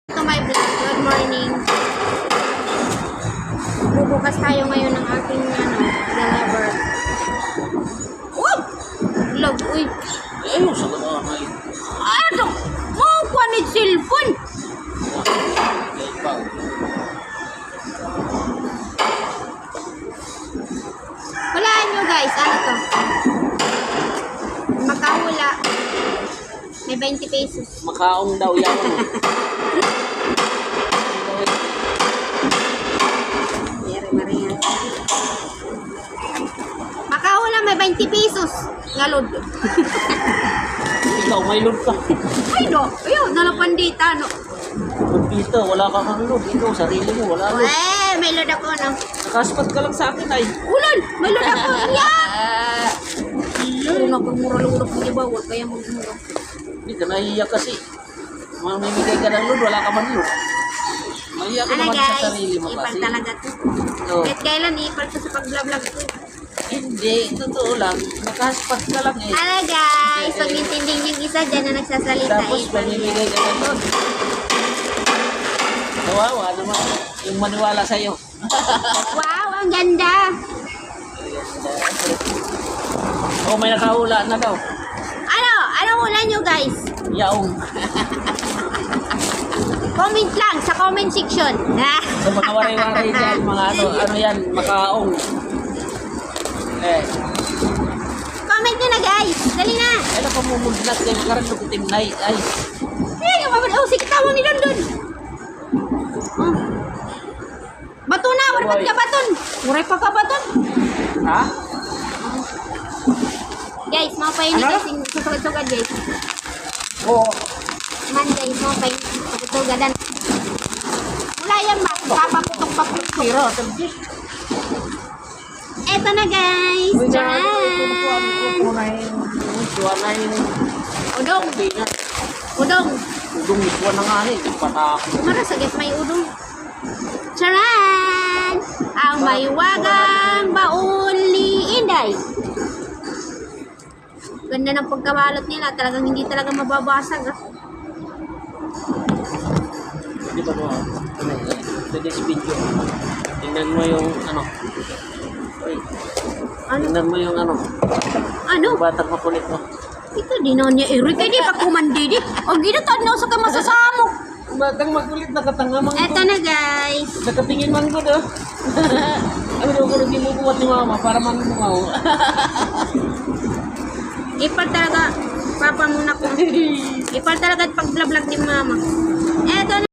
To my vlog. Good morning. Bubukas tayo ngayon ng aking deliver. Whoop! Log, uy. Ayun sa kamay. Ano? Maupuan ni cellphone. Walaan nyo guys. Ano to? Makahula. May 20 pesos. Makaong daw yan. Makahula may 20 pesos. Ngalod. Ikaw may load ka. Ay no. Ayun, nalapandita no. Dito, wala ka kang load. Ikaw, sarili mo, wala load. May load ako no. Nakaspat ka lang sa akin ay. Ulan! May load ako. Yeah! Puro na pag mura-lurap mo iba. Huwag kaya magmura. Hindi ka nahiya kasi. Mamimigay ka ng load, wala ka man load. Mahiya ka Ano naman guys? sa sarili mo Ipal kasi. talaga to. Oh. Kahit kailan ipal to sa pag-vlog ko. Hindi, totoo lang. Nakaspat ka lang eh. Ano guys? Pag nintinding yung isa dyan na nagsasalita. Tapos mamimigay ka ng load. Kawawa naman. Yung maniwala sa'yo. Wow, ang ganda. Oh, may nakahula na daw. Ano? Anong hula nyo guys? Yaong. Comment lang sa comment section. Sa mga waray-waray dyan, mga ano yan, makaong. Comment nyo na guys. Dali na. Ay, napamumudnat kayo, makarang lukutin na ay. Ay, oh, sige tawang ni London. Oh. Bato na, warpat ka baton. Uray pa ka baton. Ha? Guys, mga painin guys, susugad-sugad guys. Oo. Man guys, mga painin, susugad-sugadan. Wala yan ba? Papaputok-paputok. Tira, tabi. Eto na guys. Tcharan! Udong. Udong. Udong, ikuan na nga eh. Patak. Marasagit may udong. Tcharan! Ang may wagang baon ni Inday. Ganda ng pagkabalot nila. Talagang hindi talaga mababasag. Di ba no? Sa this video, tingnan mo yung ano. Uy, Ano? tingnan mo yung ano. Ano? Batang makulit mo. Ito din na niya Eric. Hindi pa kumandidi. O ginatan na sa kamasasamo. Batang makulit, nakatanga mang Eto na guys. nakatingin man ko do. Ano daw ko naging bubuhat ni mama para man bumaw. Ipal talaga. Papa muna ko. Ipal talaga pag vlog ni mama. Eto na.